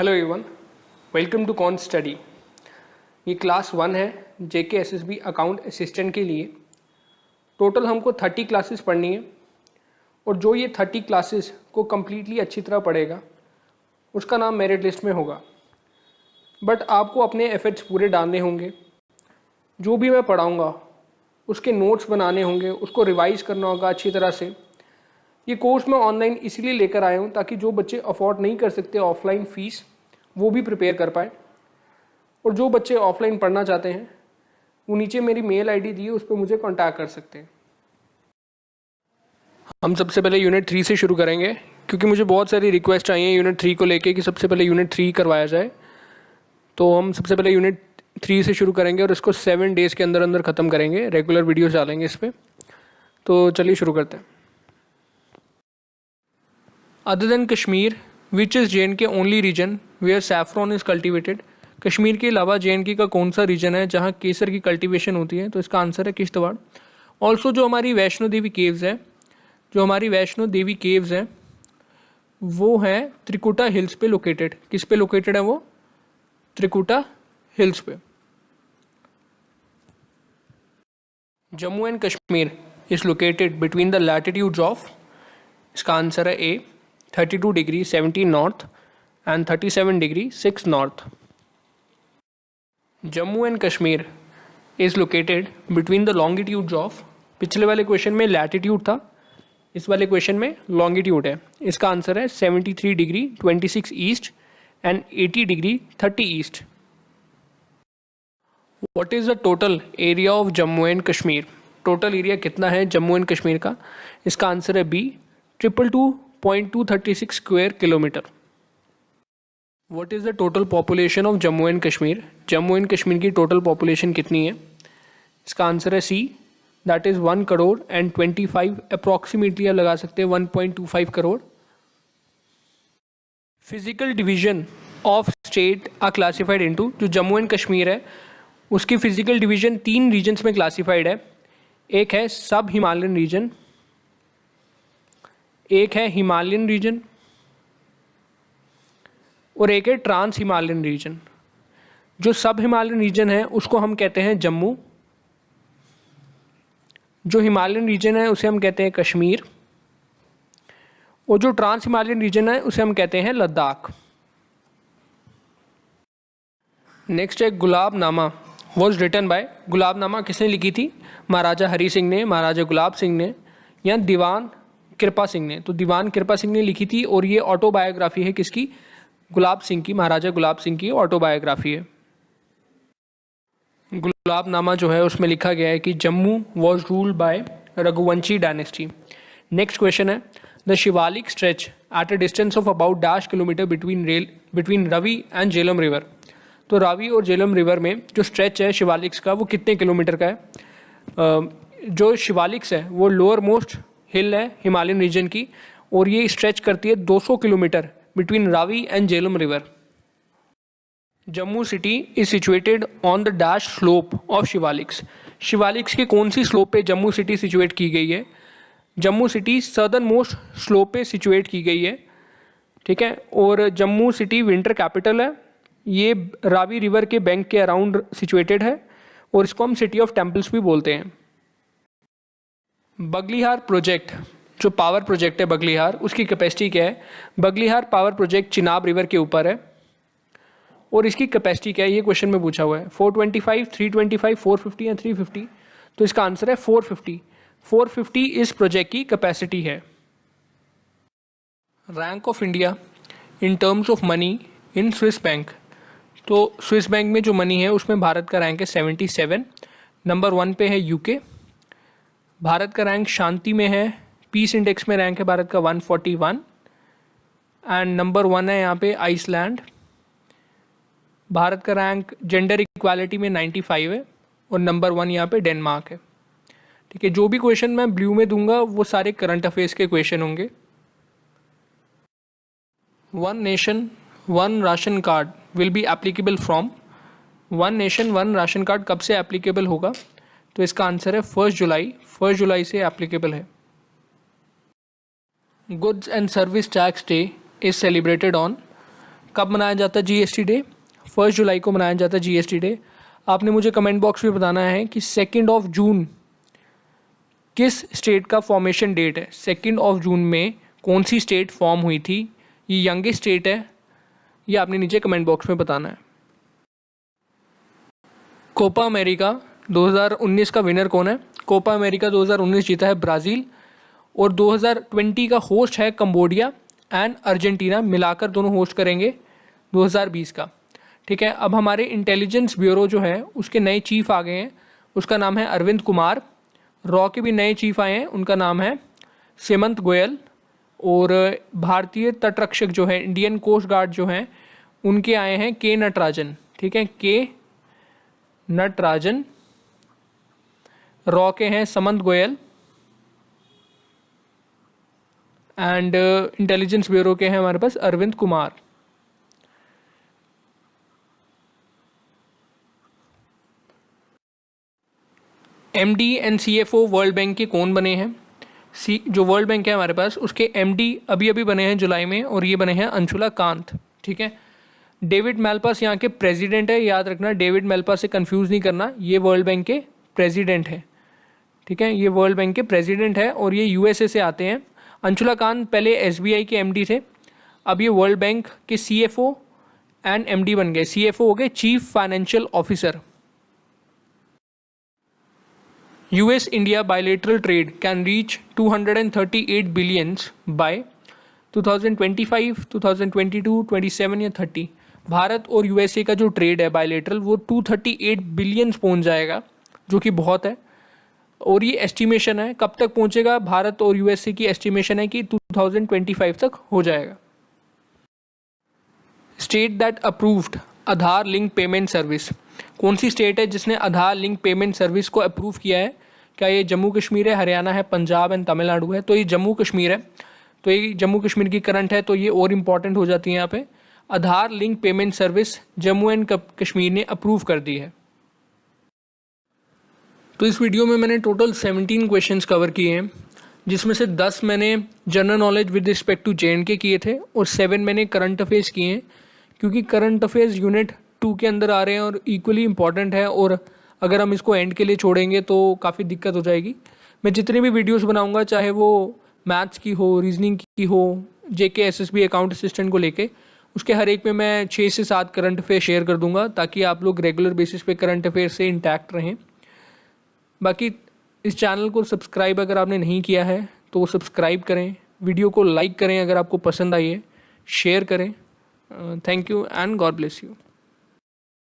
Hello everyone, welcome to con study. ये class 1 है JKSSB account assistant के लिए। टोटल हमको 30 क्लासेस पढ़नी है और जो ये 30 क्लासेस को कम्प्लीटली अच्छी तरह पढ़ेगा उसका नाम मेरिट लिस्ट में होगा। बट आपको अपने एफर्ट्स पूरे डालने होंगे। जो भी मैं पढ़ाऊँगा उसके नोट्स बनाने होंगे, उसको रिवाइज़ करना होगा अच्छी तरह से। ये कोर्स मैं ऑनलाइन इसीलिए लेकर आया हूँ ताकि जो बच्चे अफोर्ड नहीं कर सकते ऑफलाइन फ़ीस, वो भी प्रिपेयर कर पाए। और जो बच्चे ऑफलाइन पढ़ना चाहते हैं वो नीचे मेरी मेल आईडी दी है, उस पर मुझे कांटेक्ट कर सकते हैं। हम सबसे पहले यूनिट 3 से शुरू करेंगे क्योंकि मुझे बहुत सारी रिक्वेस्ट आई हैं यूनिट 3 को लेके कि सबसे पहले यूनिट 3 करवाया जाए। तो हम सबसे पहले यूनिट 3 से शुरू करेंगे और इसको 7 डेज़ के अंदर अंदर ख़त्म करेंगे। रेगुलर वीडियोस डालेंगे इस पर। तो चलिए शुरू करते हैं। Other than Kashmir, which is J&K only region where saffron is cultivated? Kashmir के अलावा J&K का कौन सा रीजन है जहाँ केसर की कल्टीवेशन होती है? तो इसका आंसर है किश्तवाड़। ऑल्सो जो हमारी वैष्णो देवी केव्स है, वो है त्रिकुटा हिल्स पे लोकेटेड। किस पे लोकेटेड है वो? त्रिकुटा हिल्स पे। Jammu and Kashmir is located between the latitudes of, इसका आंसर है ए 32 degree 17 north and 37 degree 6 north. Jammu and Kashmir is located between the longitudes of, पिछले वाले क्वेश्चन में लैटिट्यूड था, इस वाले क्वेश्चन में लॉन्गिट्यूड है। इसका आंसर है 73 degree 26 east and 80 degree 30 east. What is the total area of Jammu and Kashmir? Total area कितना है जम्मू एंड कश्मीर का? इसका आंसर है B 222.236 square kilometre. What is the total population of Jammu and Kashmir? Jammu and Kashmir की टोटल पॉपुलेशन कितनी है? इसका आंसर है C, that is 1 crore and 25, approximately आप लगा सकते हैं 1.25 crore. Physical division of state are classified into, जो जम्मू एंड कश्मीर है उसकी फिजिकल डिवीजन 3 रीजन्स में क्लासिफाइड है। एक है सब हिमालयन रीजन, एक है हिमालयन रीजन और एक है ट्रांस हिमालयन रीजन। जो सब हिमालयन रीजन है उसको हम कहते हैं जम्मू, जो हिमालयन रीजन है उसे हम कहते हैं कश्मीर, और जो ट्रांस हिमालयन रीजन है उसे हम कहते हैं लद्दाख। नेक्स्ट है गुलाबनामा वॉज रिटन बाय। गुलाबनामा किसने लिखी थी? महाराजा हरी सिंह ने, महाराजा गुलाब सिंह ने या दीवान कृपा सिंह ने। तो दीवान कृपा सिंह ने लिखी थी और ये ऑटोबायोग्राफी है किसकी? गुलाब सिंह की, महाराजा गुलाब सिंह की ऑटोबायोग्राफी है। गुलाबनामा जो है उसमें लिखा गया है कि Jammu was ruled by Raghuvanshi dynasty. Next question है the Shivalik stretch at a distance of about dash kilometre between Ravi and Jhelum river. तो रावी और झेलम रिवर में जो स्ट्रेच है शिवालिक्स का वो कितने किलोमीटर का है? जो शिवालिक्स है वो लोअर मोस्ट हिल है हिमालयन रीजन की और ये स्ट्रेच करती है 200 kilometre between Ravi and Jhelum river. Jammu city is situated on the dash slope of Shivaliks. Shivaliks के कौन सी स्लोप पे जम्मू सिटी सिचुएट की गई है? Jammu city southern most slope पे सिचुएट की गई है, ठीक है। और जम्मू सिटी विंटर कैपिटल है, ये रावी रिवर के बैंक के अराउंड सिचुएटेड है और इसको हम सिटी ऑफ टेम्पल्स भी बोलते हैं। बगलिहार प्रोजेक्ट जो पावर प्रोजेक्ट है बगलिहार, उसकी कैपेसिटी क्या है? Baglihar power project Chenab river के ऊपर है और इसकी कैपेसिटी क्या है ये क्वेश्चन में पूछा हुआ है। 425, 325, 450 या 350। तो इसका आंसर है 450। 450 इस प्रोजेक्ट की कैपेसिटी है। Rank of India in terms of money in Swiss bank. तो स्विस बैंक में जो मनी है उसमें भारत का रैंक है 77। नंबर 1 पे है यूके। भारत का रैंक शांति में है, पीस इंडेक्स में रैंक है भारत का 141 एंड नंबर 1 है यहाँ पे आइसलैंड। भारत का रैंक जेंडर इक्वालिटी में 95 है और नंबर 1 यहाँ पे डेनमार्क है, ठीक है। जो भी क्वेश्चन मैं ब्लू में दूंगा वो सारे करंट अफेयर्स के क्वेश्चन होंगे। One nation one ration card will be applicable from. One nation one ration card कब से एप्लीकेबल होगा? तो इसका आंसर है 1 जुलाई। 1 जुलाई से एप्लीकेबल है। Goods and service tax day is celebrated on. कब मनाया जाता है जीएसटी डे? 1 जुलाई को मनाया जाता है जीएसटी डे। आपने मुझे कमेंट बॉक्स में बताना है कि 2 जून किस स्टेट का फॉर्मेशन डेट है। 2 जून में कौन सी स्टेट फॉर्म हुई थी? ये यंगेस्ट स्टेट है, ये आपने नीचे कमेंट बॉक्स में बताना है। कोपा अमेरिका 2019 का विनर कौन है? कोपा अमेरिका 2019 जीता है ब्राज़ील, और 2020 का होस्ट है कंबोडिया एंड अर्जेंटीना, मिलाकर दोनों होस्ट करेंगे 2020 का। ठीक है, अब हमारे इंटेलिजेंस ब्यूरो जो है उसके नए चीफ आ गए हैं, उसका नाम है अरविंद कुमार। रॉ के भी नए चीफ आए हैं, उनका नाम है सीमंत गोयल। और भारतीय तटरक्षक जो है, इंडियन कोस्ट गार्ड जो हैं, उनके आए हैं के नटराजन। ठीक है, के नटराजन। रॉ के हैं Samant Goyal, and intelligence bureau के हैं हमारे पास Arvind Kumar. MD and CFO world bank के कौन बने हैं? जो वर्ल्ड बैंक है हमारे पास, उसके एमडी अभी अभी बने हैं जुलाई में, और ये बने हैं अंशुला कांत। ठीक है, डेविड मैलपास यहाँ के प्रेसिडेंट है, याद रखना, डेविड मैलपास से कंफ्यूज नहीं करना, ये वर्ल्ड बैंक के प्रेसिडेंट है। ठीक है, ये वर्ल्ड बैंक के प्रेसिडेंट है और ये यूएसए से आते हैं। अंशुला कांत पहले एसबीआई के एमडी थे, अब ये वर्ल्ड बैंक के सीएफओ एंड एमडी बन गए। सीएफओ हो गए chief financial officer. US India bilateral trade can reach 238 billions by 2025, 2022, 27 या 30। भारत और यूएसए का जो ट्रेड है बायलेटरल, वो 238 बिलियंस पहुंच जाएगा, जो कि बहुत है। और ये एस्टिमेशन है, कब तक पहुंचेगा? भारत और यूएसए की एस्टिमेशन है कि 2025 तक हो जाएगा। State that approved Aadhaar link payment service, कौन सी स्टेट है जिसने आधार लिंक पेमेंट सर्विस को अप्रूव किया है? क्या ये जम्मू कश्मीर है, हरियाणा है, पंजाब एंड तमिलनाडु है? तो ये जम्मू कश्मीर है। तो ये जम्मू कश्मीर की करंट है, तो ये और इम्पॉर्टेंट हो जाती है यहाँ पे। Aadhaar link payment service Jammu and Kashmir ने अप्रूव कर दी है। तो इस वीडियो में मैंने टोटल 17 क्वेश्चंस कवर किए हैं, जिसमें से 10 मैंने general knowledge with respect to JNK किए थे, और 7 मैंने करंट अफेयर्स किए हैं, क्योंकि करंट अफेयर्स यूनिट 2 के अंदर आ रहे हैं और इक्वली इंपॉर्टेंट है। और अगर हम इसको एंड के लिए छोड़ेंगे तो काफ़ी दिक्कत हो जाएगी। मैं जितने भी वीडियोस बनाऊंगा, चाहे वो मैथ्स की हो, रीजनिंग की हो, JK SSB अकाउंट असिस्टेंट को लेके, उसके हर एक में मैं 6 से 7 करंट अफेयर शेयर कर दूंगा, ताकि आप लोग रेगुलर बेसिस पे करंट अफेयर से इंटैक्ट रहें। बाकी इस चैनल को सब्सक्राइब अगर आपने नहीं किया है तो सब्सक्राइब करें, वीडियो को लाइक करें अगर आपको पसंद आई है, शेयर करें। Thank you and God bless you.